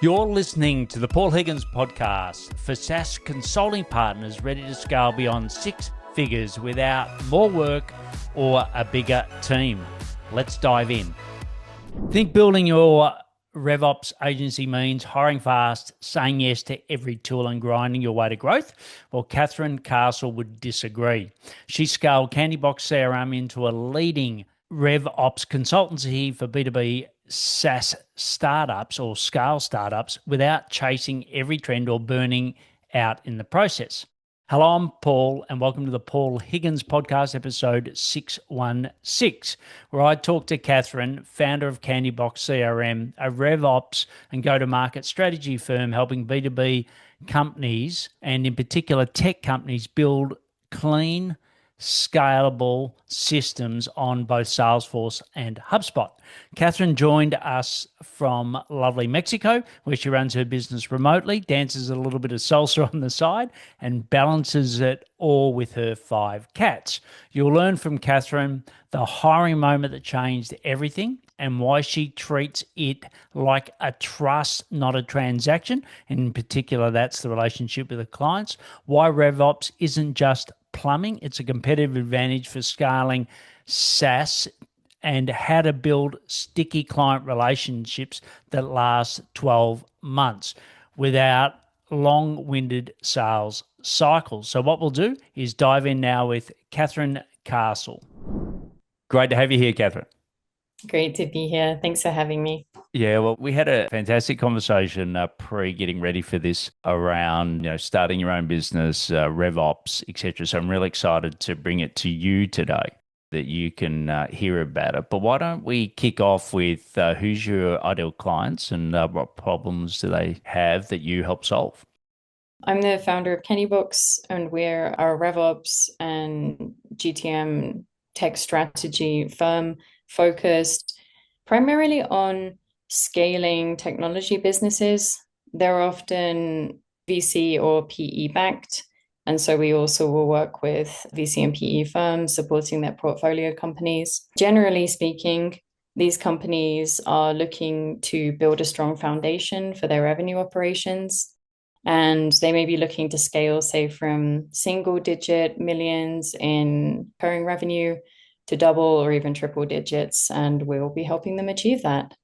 You're listening to the Paul Higgins podcast for SaaS consulting partners ready to scale beyond six figures without more work or a bigger team. Let's dive in. Think building your RevOps agency means hiring fast, saying yes to every tool and grinding your way to growth? Well, Kathryn Castle would disagree. She scaled Candybox CRM into a leading RevOps consultancy for B2B SaaS startups or scale startups without chasing every trend or burning out in the process. Hello, I'm Paul, and welcome to the Paul Higgins podcast, episode 616, where I talk to Kathryn, founder of Candybox CRM, a RevOps and go-to-market strategy firm helping B2B companies, and in particular tech companies, build clean, scalable systems on both Salesforce and HubSpot. Kathryn joined us from lovely Mexico, where she runs her business remotely, dances a little bit of salsa on the side, and balances it all with her 5 cats. You'll learn from Kathryn the hiring moment that changed everything and why she treats it like a trust, not a transaction. And in particular, that's the relationship with the clients. Why RevOps isn't just plumbing, it's a competitive advantage for scaling SaaS, and how to build sticky client relationships that last 12 months without long-winded sales cycles. So what we'll do is dive in now with Kathryn Castle. Great to have you here, Kathryn. Great to be here. Thanks for having me. Yeah, well, we had a fantastic conversation pre getting ready for this around, starting your own business, RevOps, etc. So I'm really excited to bring it to you today that you can hear about it. But why don't we kick off with who's your ideal clients and what problems do they have that you help solve? I'm the founder of Candybox, and we're a RevOps and GTM tech strategy firm focused primarily on scaling technology businesses. They're often VC or PE backed. And so we also will work with VC and PE firms supporting their portfolio companies. Generally speaking, these companies are looking to build a strong foundation for their revenue operations. And they may be looking to scale, say, from single-digit millions in recurring revenue to double or even triple digits, and we'll be helping them achieve that.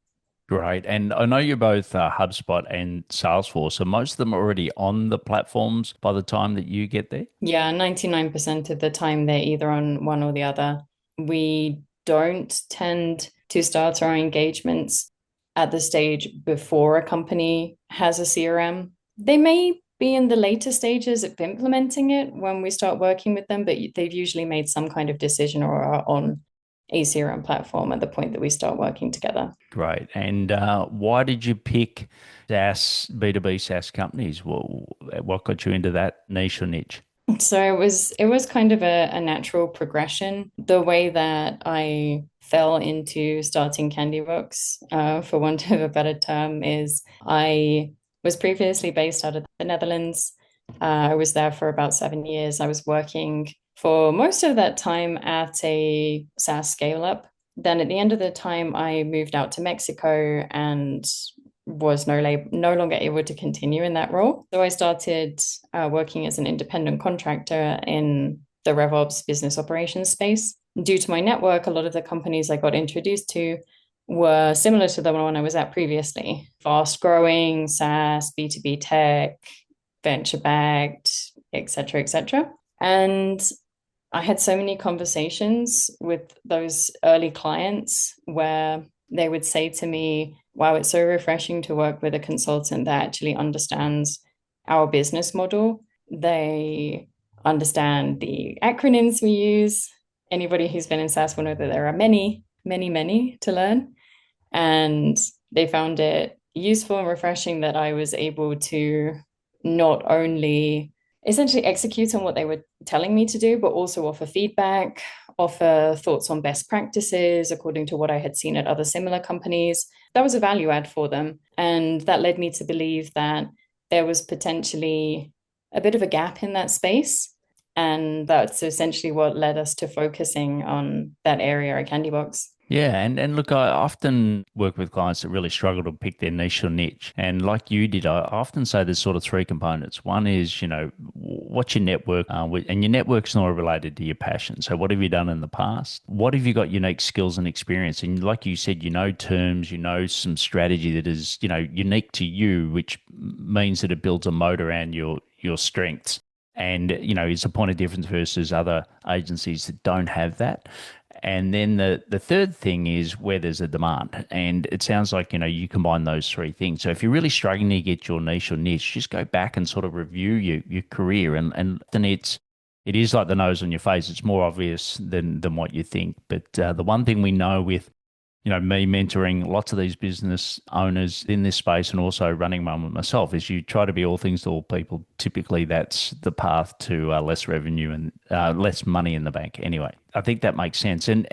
Great. And I know you're both HubSpot and Salesforce, so most of them are already on the platforms by the time that you get there? Yeah, 99% of the time they're either on one or the other. We don't tend to start our engagements at the stage before a company has a CRM. They may be in the later stages of implementing it when we start working with them, but they've usually made some kind of decision or are on a CRM platform at the point that we start working together. Great. And why did you pick SaaS, B2B SaaS companies? What got you into that niche or niche? So it was kind of a natural progression. The way that I fell into starting Candybox, for want of a better term, is I was previously based out of the Netherlands. I was there for about 7 years. I was working for most of that time at a SaaS scale-up. Then at the end of the time, I moved out to Mexico and was no longer able to continue in that role. So I started working as an independent contractor in the RevOps business operations space. Due to my network, a lot of the companies I got introduced to were similar to the one I was at previously. Fast-growing, SaaS, B2B tech, venture-backed, et cetera, et cetera. And I had so many conversations with those early clients where they would say to me, wow, it's so refreshing to work with a consultant that actually understands our business model. They understand the acronyms we use. Anybody who's been in SaaS will know that there are many, many, many to learn. And they found it useful and refreshing that I was able to not only essentially execute on what they were telling me to do, but also offer feedback, offer thoughts on best practices according to what I had seen at other similar companies. That was a value add for them. And that led me to believe that there was potentially a bit of a gap in that space. And that's essentially what led us to focusing on that area at Candybox. Yeah, and look, I often work with clients that really struggle to pick their niche or niche. And like you did, I often say there's sort of three components. One is, what's your network? And your network's not related to your passion. So what have you done in the past? What have you got unique skills and experience? And like you said, terms, some strategy that is, unique to you, which means that it builds a moat around your strengths and is a point of difference versus other agencies that don't have that. And then the third thing is where there's a demand. And it sounds like, you combine those three things. So if you're really struggling to get your niche or niche, just go back and sort of review your career. And then it is like the nose on your face. It's more obvious than what you think. But the one thing we know with me mentoring lots of these business owners in this space and also running one myself is you try to be all things to all people. Typically, that's the path to less revenue and less money in the bank. Anyway, I think that makes sense. And,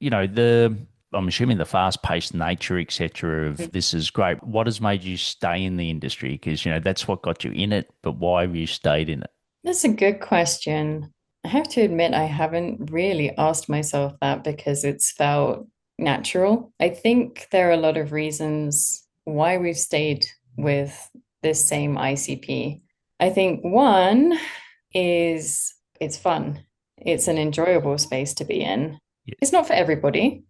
I'm assuming the fast-paced nature, etc., of this is great. What has made you stay in the industry? Because, that's what got you in it, but why have you stayed in it? That's a good question. I have to admit, I haven't really asked myself that because it's felt natural. I think there are a lot of reasons why we've stayed with this same ICP. I think one is it's fun. It's an enjoyable space to be in. Yeah. It's not for everybody.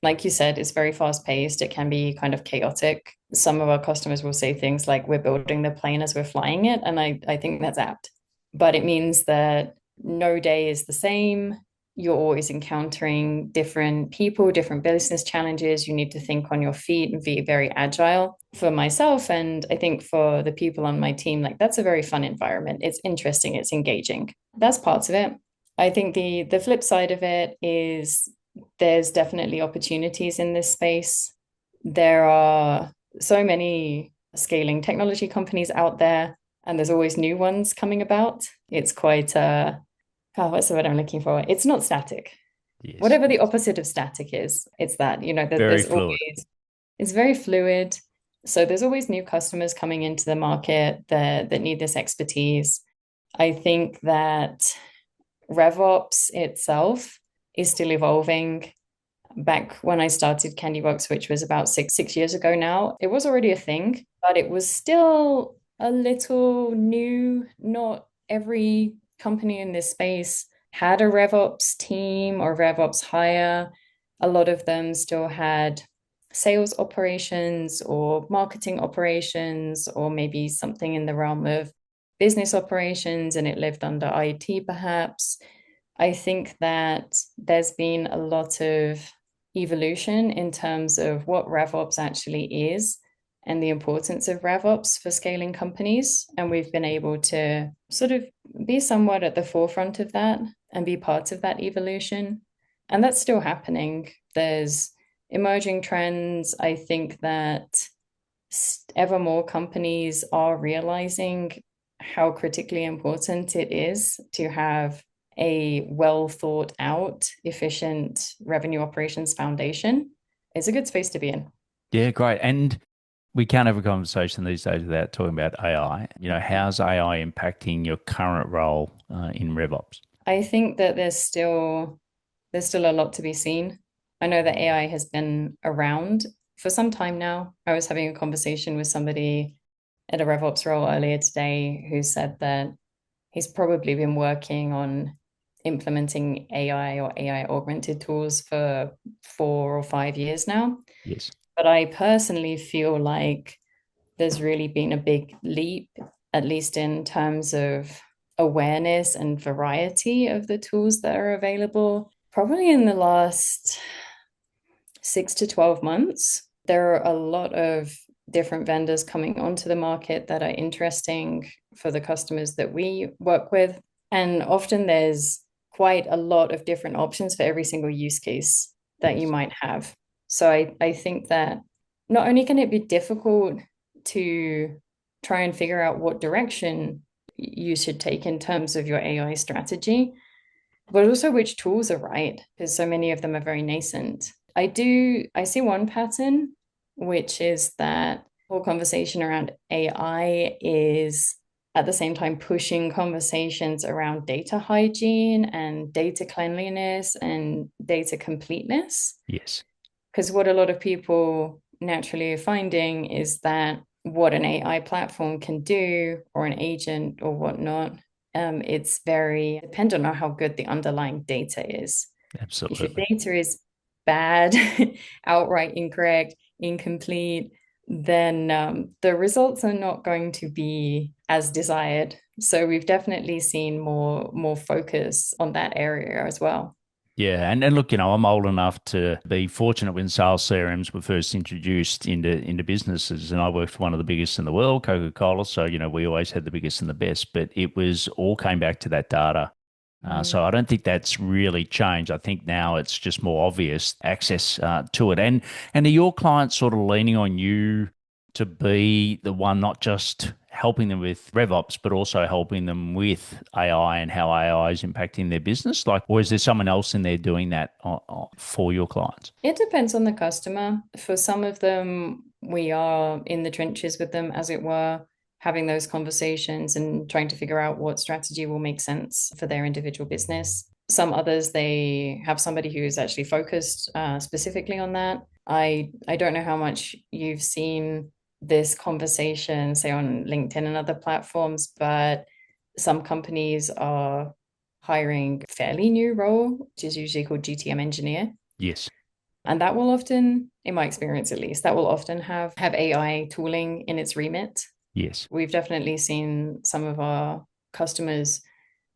Like you said, it's very fast paced. It can be kind of chaotic. Some of our customers will say things like, we're building the plane as we're flying it. And I think that's apt. But it means that no day is the same. You're always encountering different people, different business challenges. You need to think on your feet and be very agile. For myself, and I think for the people on my team, like that's a very fun environment. It's interesting, it's engaging. That's parts of it. I think the flip side of it is there's definitely opportunities in this space. There are so many scaling technology companies out there, and there's always new ones coming about. It's quite what's the word I'm looking for? It's not static. Yes. Whatever the opposite of static is, it's that, that Very there's fluid. always, it's very fluid. So there's always new customers coming into the market that need this expertise. I think that RevOps itself is still evolving. Back when I started CandyBox, which was about six years ago now, it was already a thing, but it was still a little new. Not every company in this space had a RevOps team or RevOps hire. A lot of them still had sales operations or marketing operations, or maybe something in the realm of business operations, and it lived under IT perhaps. I think that there's been a lot of evolution in terms of what RevOps actually is and the importance of RevOps for scaling companies. And we've been able to sort of be somewhat at the forefront of that and be part of that evolution. And that's still happening. There's emerging trends. I think that ever more companies are realizing how critically important it is to have a well thought out, efficient revenue operations foundation. It's a good space to be in. Yeah, great. And we can't have a conversation these days without talking about AI. How's AI impacting your current role in RevOps? I think that there's still a lot to be seen. I know that AI has been around for some time now. I was having a conversation with somebody at a RevOps role earlier today who said that he's probably been working on implementing AI or AI augmented tools for 4 or 5 years now. Yes. But I personally feel like there's really been a big leap, at least in terms of awareness and variety of the tools that are available. Probably in the last 6 to 12 months, there are a lot of different vendors coming onto the market that are interesting for the customers that we work with. And often there's quite a lot of different options for every single use case that you Yes. might have. So I think that not only can it be difficult to try and figure out what direction you should take in terms of your AI strategy, but also which tools are right, because so many of them are very nascent. I see one pattern, which is that whole conversation around AI is at the same time pushing conversations around data hygiene and data cleanliness and data completeness. Yes. Because what a lot of people naturally are finding is that what an AI platform can do, or an agent or whatnot, it's very dependent on how good the underlying data is. If your Absolutely. data is bad, outright incorrect, incomplete, then the results are not going to be as desired. So we've definitely seen more focus on that area as well. Yeah, and look, I'm old enough to be fortunate when sales CRMs were first introduced into businesses, and I worked for one of the biggest in the world, Coca-Cola. So we always had the biggest and the best, but it was all came back to that data. So Mm. I don't think that's really changed. I think now it's just more obvious access to it, and are your clients sort of leaning on you to be the one, not just helping them with RevOps, but also helping them with AI and how AI is impacting their business? Like, or is there someone else in there doing that for your clients? It depends on the customer. For some of them, we are in the trenches with them, as it were, having those conversations and trying to figure out what strategy will make sense for their individual business. Some others, they have somebody who is actually focused specifically on that. I don't know how much you've seen this conversation, say on LinkedIn and other platforms, but some companies are hiring a fairly new role, which is usually called GTM engineer. Yes. And that will often, in my experience at least, that will often have AI tooling in its remit. Yes. We've definitely seen some of our customers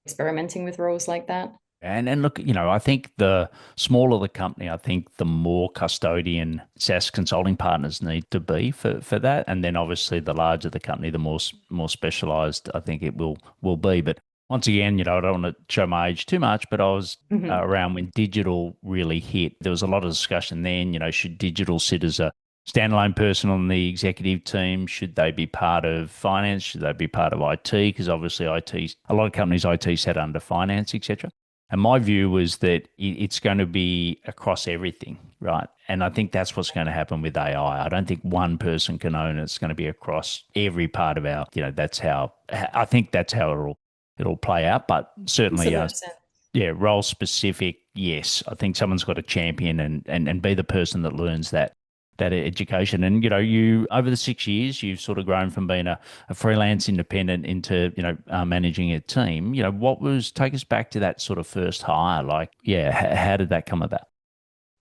experimenting with roles like that. And look, I think the smaller the company, I think the more custodian SaaS consulting partners need to be for that. And then obviously the larger the company, the more specialized I think it will be. But once again, I don't want to show my age too much, but I was Mhm. around when digital really hit. There was a lot of discussion then, should digital sit as a standalone person on the executive team? Should they be part of finance? Should they be part of IT? Because obviously IT, a lot of companies IT sat under finance, etc. And my view was that it's going to be across everything, right? And I think that's what's going to happen with AI. I don't think one person can own it. It's going to be across every part of our, that's how, I think that's how it'll play out. But Makes a certainly, lot of sense. yeah, role specific, yes. I think someone's got to champion and be the person that learns that education. And you over the 6 years, you've sort of grown from being a freelance independent into managing a team. What was take us back to that sort of first hire? Like, yeah, how did that come about?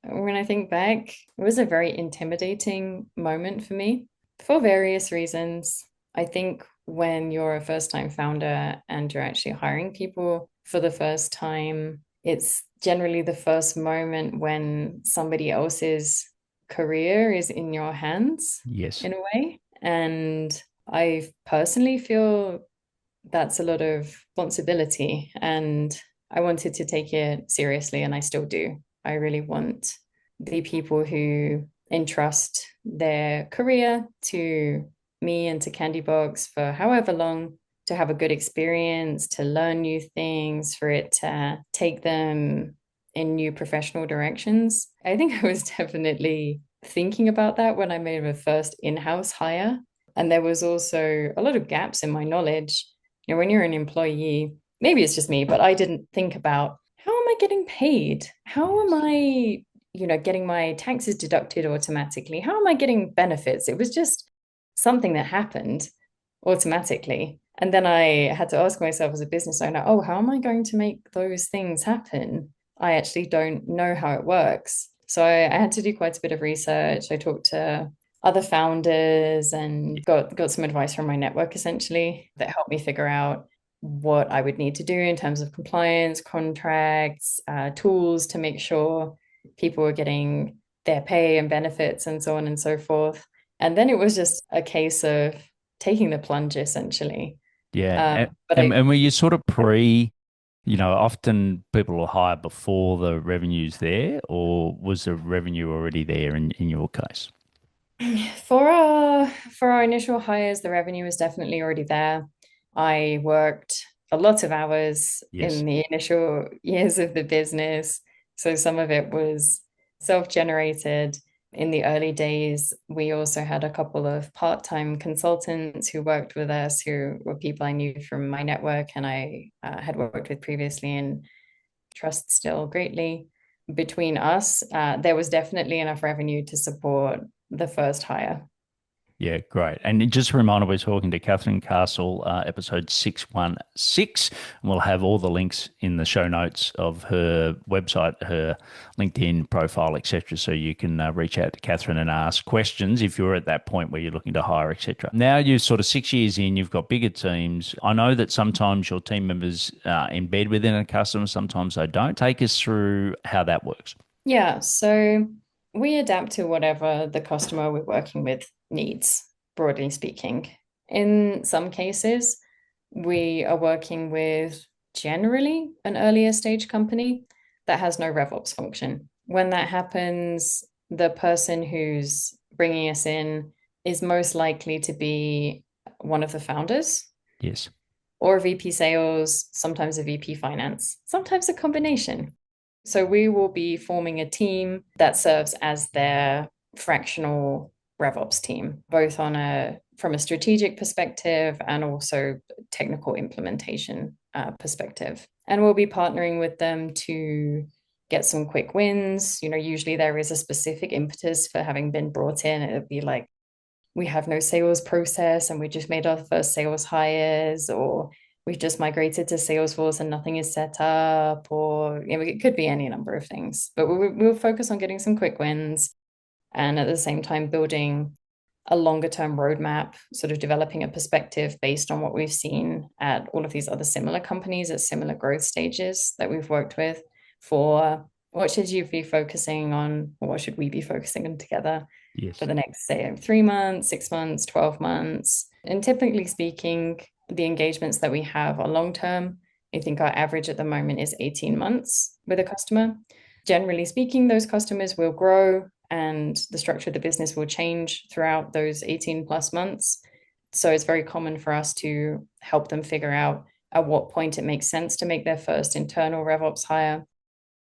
When I think back, it was a very intimidating moment for me for various reasons. I think when you're a first-time founder and you're actually hiring people for the first time, it's generally the first moment when somebody else's career is in your hands Yes. in a way. And I personally feel that's a lot of responsibility. And I wanted to take it seriously, and I still do. I really want the people who entrust their career to me and to Candybox for however long to have a good experience, to learn new things, for it to take them in new professional directions. I think I was definitely thinking about that when I made my first in-house hire. And there was also a lot of gaps in my knowledge. When you're an employee, maybe it's just me, but I didn't think about how am I getting paid? How am Yes. I, getting my taxes deducted automatically? How am I getting benefits? It was just something that happened automatically. And then I had to ask myself as a business owner, oh, how am I going to make those things happen? I actually don't know how it works. So I had to do quite a bit of research. I talked to other founders and got some advice from my network essentially that helped me figure out what I would need to do in terms of compliance, contracts, tools to make sure people were getting their pay and benefits and so on and so forth. And then it was just a case of taking the plunge essentially. Yeah. But And were you sort of often people will hire before the revenue's there, or was the revenue already there in your case? for our initial hires, the revenue was definitely already there. I worked a lot of hours Yes. in the initial years of the business, so some of it was self-generated. In the early days, we also had a couple of part-time consultants who worked with us, who were people I knew from my network and I had worked with previously and trust still greatly. between us, there was definitely enough revenue to support the first hire. Yeah, great. And just a reminder, we're talking to Kathryn Castle, episode 616. And we'll have all the links in the show notes of her website, her LinkedIn profile, etc. So you can reach out to Kathryn and ask questions if you're at that point where you're looking to hire, etc. Now you're sort of 6 years in, you've got bigger teams. I know that sometimes your team members embed within a customer, sometimes they don't. Take us through how that works. Yeah, so we adapt to whatever the customer we're working with needs, broadly speaking. In some cases, we are working with generally an earlier stage company that has no RevOps function. When that happens, the person who's bringing us in is most likely to be one of the founders Yes. or a VP sales, sometimes a VP finance, sometimes a combination. So we will be forming a team that serves as their fractional RevOps team, both on a from a strategic perspective and also technical implementation perspective. And we'll be partnering with them to get some quick wins. Usually there is a specific impetus for having been brought in. It would be like, we have no sales process and we just made our first sales hires, or we've just migrated to Salesforce and nothing is set up, or it could be any number of things. But we'll focus on getting some quick wins and at the same time building a longer term roadmap, sort of developing a perspective based on what we've seen at all of these other similar companies at similar growth stages that we've worked with, for what should you be focusing on, or what should we be focusing on together Yes. for the next, say, 3 months, 6 months, 12 months. And typically speaking, the engagements that we have are long term. I think our average at the moment is 18 months with a customer. Generally speaking, those customers will grow and the structure of the business will change throughout those 18 plus months. So it's very common for us to help them figure out at what point it makes sense to make their first internal RevOps hire.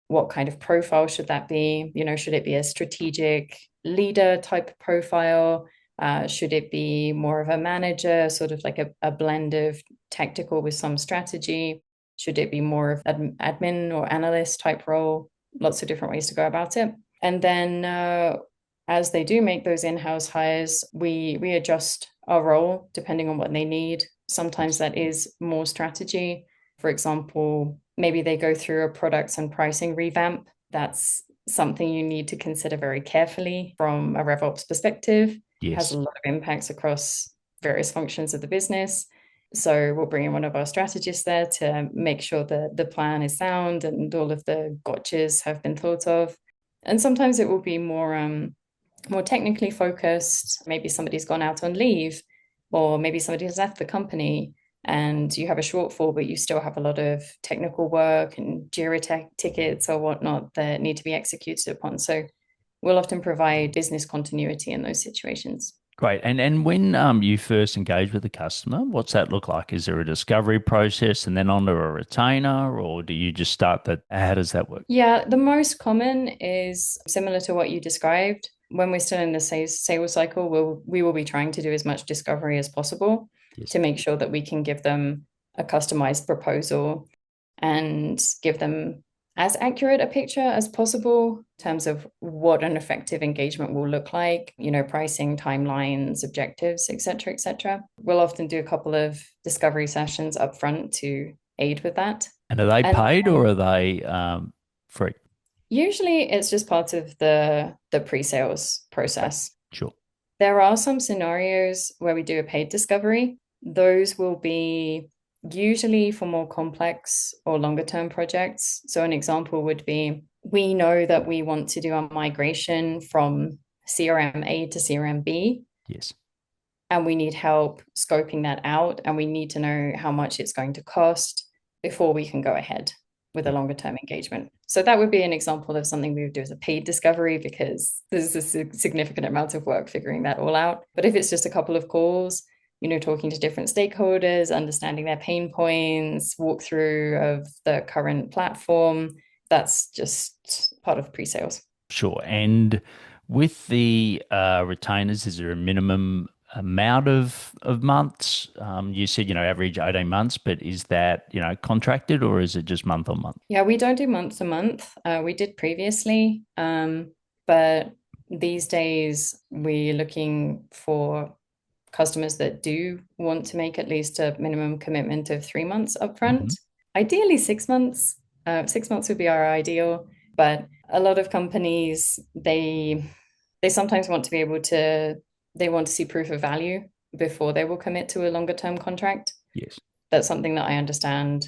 What kind of profile should that be? Should it be a strategic leader type profile? Should it be more of a manager, sort of like a blend of tactical with some strategy? Should it be more of an admin or analyst type role? Lots of different ways to go about it. And then as they do make those in-house hires, we adjust our role depending on what they need. Sometimes that is more strategy. For example, maybe they go through a products and pricing revamp. That's something you need to consider very carefully from a RevOps perspective. It has Yes. a lot of impacts across various functions of the business. So we'll bring in one of our strategists there to make sure that the plan is sound and all of the gotchas have been thought of. And sometimes it will be more technically focused. Maybe somebody's gone out on leave, or maybe somebody has left the company and you have a shortfall, but you still have a lot of technical work and Jira tickets or whatnot that need to be executed upon. So we'll often provide business continuity in those situations. Great. And when you first engage with the customer, what's that look like? Is there a discovery process and then onto a retainer, or do you just start that? How does that work? Yeah, the most common is similar to what you described. When we're still in the sales cycle, we will be trying to do as much discovery as possible Yes. to make sure that we can give them a customized proposal and give them as accurate a picture as possible in terms of what an effective engagement will look like, pricing, timelines, objectives, et cetera, et cetera. We'll often do a couple of discovery sessions up front to aid with that. And are they And paid or are they free? usually it's just part of the pre-sales Okay, process. sure. There are some scenarios where we do a paid discovery. Those will be usually for more complex or longer term projects. So an example would be, we know that we want to do a migration from CRM A to CRM B, Yes. and we need help scoping that out, and we need to know how much it's going to cost before we can go ahead with a Yeah. longer term engagement. So that would be an example of something we would do as a paid discovery, because there's a significant amount of work figuring that all out. But if it's just a couple of calls, talking to different stakeholders, understanding their pain points, walkthrough of the current platform, that's just part of pre-sales. Sure. And with the retainers, is there a minimum amount of months? You said, average 18 months, but is that, contracted or is it just month on month? Yeah, we don't do month to month. We did previously, but these days we're looking for customers that do want to make at least a minimum commitment of 3 months Hmm. upfront. Ideally, 6 months. 6 months would be our ideal, but a lot of companies they sometimes want to be able to they want to see proof of value before they will commit to a longer term contract. Yes. That's something that I understand.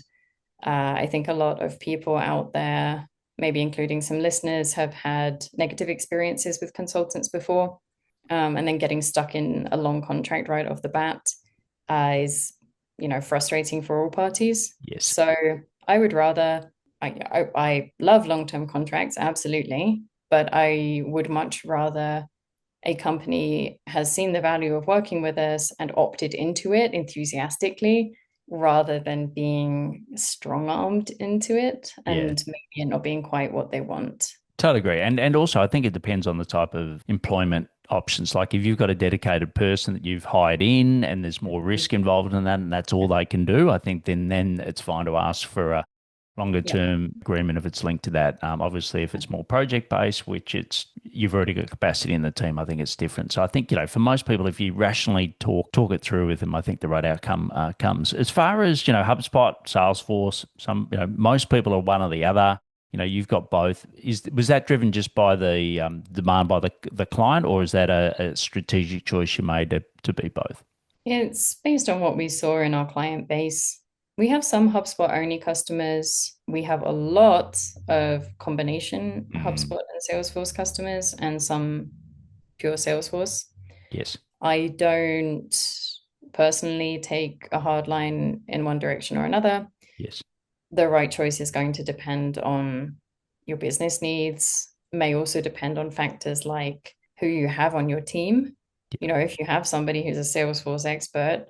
I think a lot of people out there, maybe including some listeners, have had negative experiences with consultants before, and then getting stuck in a long contract right off the bat is, frustrating for all parties. Yes. So I would rather, I love long-term contracts, absolutely, but I would much rather a company has seen the value of working with us and opted into it enthusiastically rather than being strong-armed into it Yeah. and maybe it not being quite what they want. Totally agree. And also I think it depends on the type of employment options. Like if you've got a dedicated person that you've hired in and there's more risk involved in that and that's all they can do, I think then it's fine to ask for a longer Yeah. term agreement if it's linked to that. Obviously if it's more project based, which you've already got capacity in the team, I think it's different. So I think, for most people, if you rationally talk it through with them, I think the right outcome comes. As far as, HubSpot, Salesforce, most people are one or the other. You've got both. Was that driven just by the demand by the client, or is that a strategic choice you made to be both? It's based on what we saw in our client base. We have some HubSpot only customers. We have a lot of combination Mm, HubSpot and Salesforce customers and some pure Salesforce. yes, I don't personally take a hard line in one direction or another. yes, The right choice is going to depend on your business needs, may also depend on factors like who you have on your team. If you have somebody who's a Salesforce expert,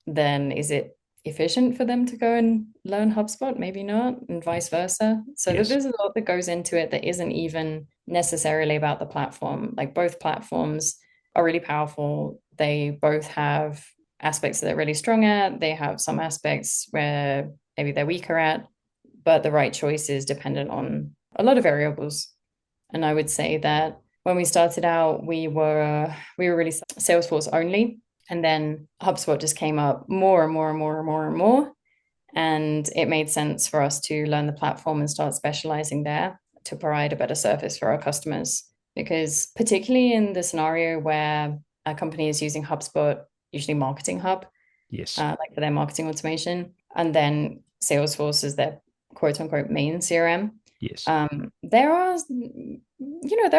then is it efficient for them to go and learn HubSpot? Maybe not, and vice versa. So yes, there's a lot that goes into it that isn't even necessarily about the platform. Like both platforms are really powerful. They both have aspects that they're really strong at. They have some aspects where maybe they're weaker at, but the right choice is dependent on a lot of variables. And I would say that when we started out, we were really Salesforce only. And then HubSpot just came up more and more and more and more and more. And it made sense for us to learn the platform and start specializing there to provide a better service for our customers. Because particularly in the scenario where a company is using HubSpot, usually Marketing Hub, yes, like for their marketing automation, and then Salesforce is their quote unquote main CRM. yes. There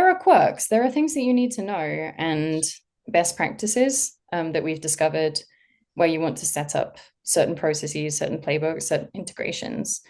are quirks. There are things that you need to know and best practices that we've discovered where you want to set up certain processes, certain playbooks, certain integrations.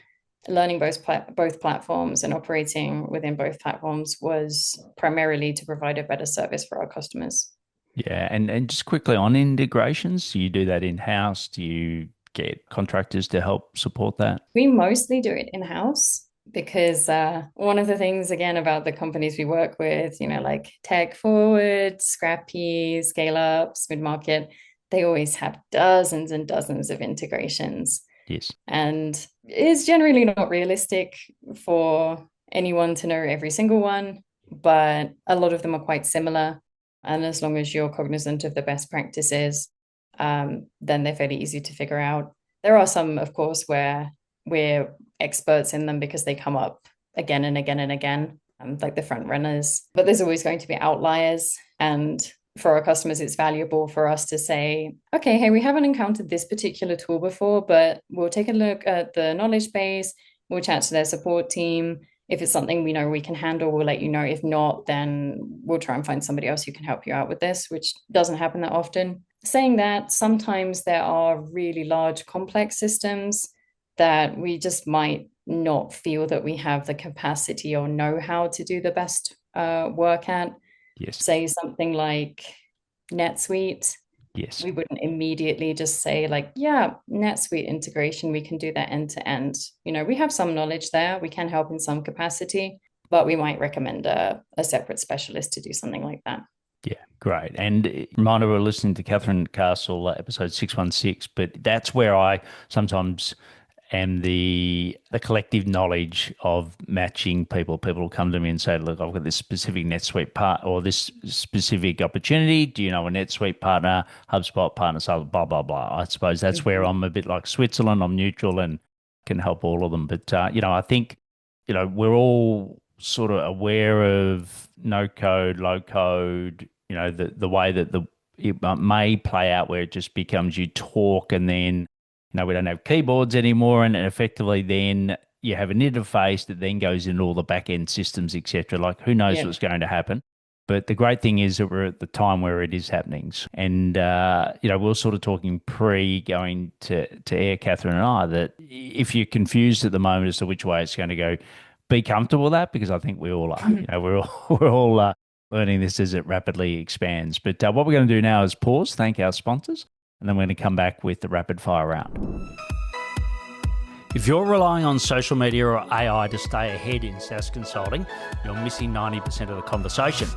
Learning both platforms and operating within both platforms was primarily to provide a better service for our customers. Yeah, and just quickly on integrations, do you do that in-house? Do you get contractors to help support that? We mostly do it in-house because one of the things, again, about the companies we work with, like tech forward, scrappy, scale ups, mid market, they always have dozens and dozens of integrations. Yes. And it's generally not realistic for anyone to know every single one, but a lot of them are quite similar. And as long as you're cognizant of the best practices, then they're fairly easy to figure out. There are some, of course, where we're experts in them because they come up again and again and again, like the front runners. But there's always going to be outliers. And for our customers, it's valuable for us to say, okay, hey, we haven't encountered this particular tool before, but we'll take a look at the knowledge base, we'll chat to their support team. If it's something we know we can handle, we'll let you know. If not, then we'll try and find somebody else who can help you out with this, which doesn't happen that often. Saying that, sometimes there are really large, complex systems that we just might not feel that we have the capacity or know how to do the best work at. Yes. Say something like NetSuite, Yes. we wouldn't immediately just say like, yeah, NetSuite integration, we can do that end to end. We have some knowledge there, we can help in some capacity, but we might recommend a separate specialist to do something like that. Yeah, great. And reminder, we're listening to Kathryn Castle, episode 616, but that's where I sometimes am the collective knowledge of matching people. People will come to me and say, look, I've got this specific NetSuite part or this specific opportunity. Do you know a NetSuite partner, HubSpot partner, so blah, blah, blah. I suppose that's where Mhm. I'm a bit like Switzerland. I'm neutral and can help all of them. But, I think, we're all sort of aware of no code, low code, the way that it may play out where it just becomes you talk and then we don't have keyboards anymore, and effectively then you have an interface that then goes into all the back end systems, etc. Like who knows Yeah. what's going to happen? But the great thing is that we're at the time where it is happening, and we're sort of talking pre going to air, Kathryn and I, that if you're confused at the moment as to which way it's going to go, be comfortable with that because I think we all are. We're all we're all learning this as it rapidly expands. But what we're going to do now is pause, thank our sponsors, and then we're going to come back with the rapid fire round. If you're relying on social media or AI to stay ahead in SaaS consulting, you're missing 90% of the conversation.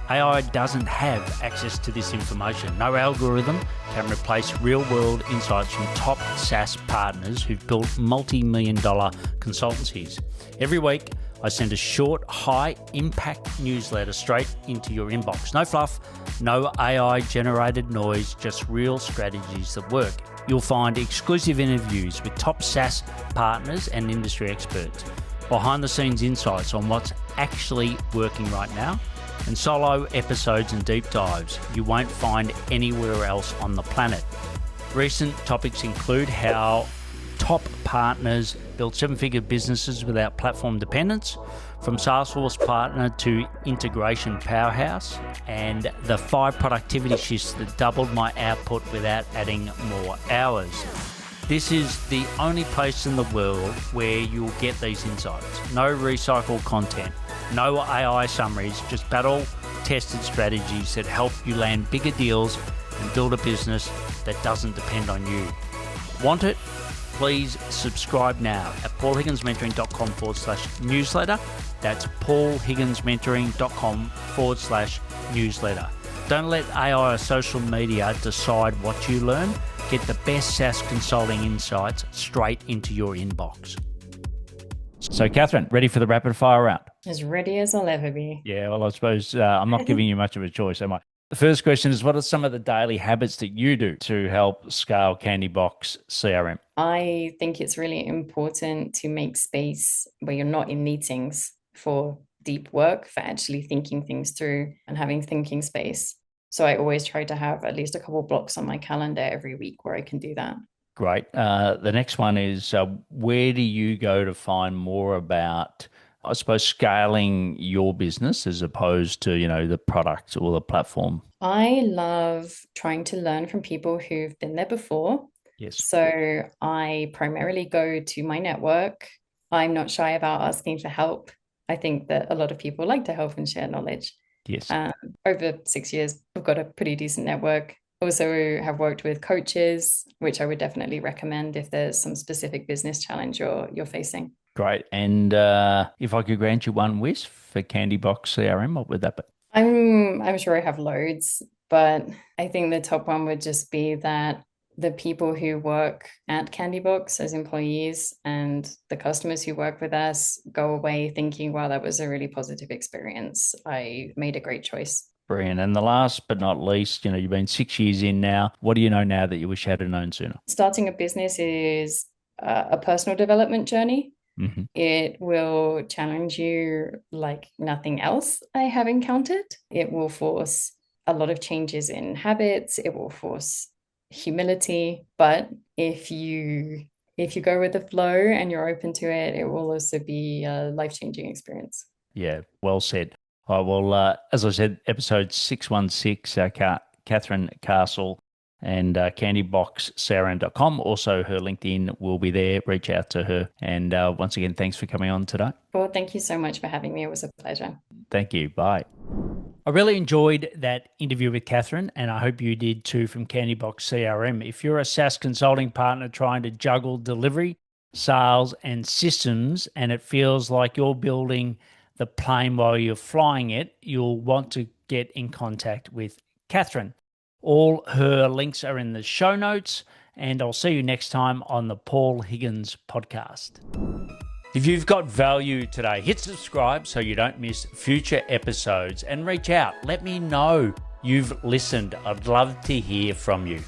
AI doesn't have access to this information. No algorithm can replace real-world insights from top SaaS partners who've built multi-million-dollar consultancies. Every week, I send a short, high-impact newsletter straight into your inbox. No fluff, no AI-generated noise, just real strategies that work. You'll find exclusive interviews with top SaaS partners and industry experts, behind-the-scenes insights on what's actually working right now, and solo episodes and deep dives you won't find anywhere else on the planet. Recent topics include how top partners build seven-figure businesses without platform dependence, from Salesforce partner to integration powerhouse, and the 5 productivity shifts that doubled my output without adding more hours. This is the only place in the world where you'll get these insights. No recycled content, no AI summaries, just battle-tested strategies that help you land bigger deals and build a business that doesn't depend on you. Want it? Please subscribe now at paulhigginsmentoring.com/newsletter. That's paulhigginsmentoring.com/newsletter. Don't let AI or social media decide what you learn. Get the best SaaS consulting insights straight into your inbox. So, Kathryn, ready for the rapid fire round? As ready as I'll ever be. Yeah, well, I suppose I'm not giving you much of a choice, am I? The first question is, what are some of the daily habits that you do to help scale Candybox CRM? I think it's really important to make space where you're not in meetings for deep work, for actually thinking things through and having thinking space. So I always try to have at least a couple blocks on my calendar every week where I can do that. Great. The next one is, where do you go to find more about, I suppose, scaling your business as opposed to, the product or the platform? I love trying to learn from people who've been there before. Yes. So I primarily go to my network. I'm not shy about asking for help. I think that a lot of people like to help and share knowledge. Yes. Over 6 years, I've got a pretty decent network. Also have worked with coaches, which I would definitely recommend if there's some specific business challenge you're facing. Great. And if I could grant you one wish for Candybox CRM, what would that be? I'm sure I have loads, but I think the top one would just be that the people who work at Candybox as employees and the customers who work with us go away thinking, wow, that was a really positive experience. I made a great choice. Brilliant. And the last but not least, you've been 6 years in now. What do you know now that you wish you had known sooner? Starting a business is a personal development journey. Mm-hmm. It will challenge you like nothing else I have encountered. It will force a lot of changes in habits. It will force humility. But if you go with the flow and you're open to it, it will also be a life-changing experience. Yeah, well said. All right, well, as I said, episode 616, Kathryn Castle and candyboxcrm.com. Also, her LinkedIn will be there. Reach out to her. And once again, thanks for coming on today. Well, thank you so much for having me. It was a pleasure. Thank you. Bye. I really enjoyed that interview with Kathryn, and I hope you did too from Candybox CRM. If you're a SaaS consulting partner trying to juggle delivery, sales, and systems, and it feels like you're building the plane while you're flying it, you'll want to get in contact with Kathryn. All her links are in the show notes, and I'll see you next time on the Paul Higgins podcast. If you've got value today, hit subscribe so you don't miss future episodes, and reach out. Let me know you've listened. I'd love to hear from you.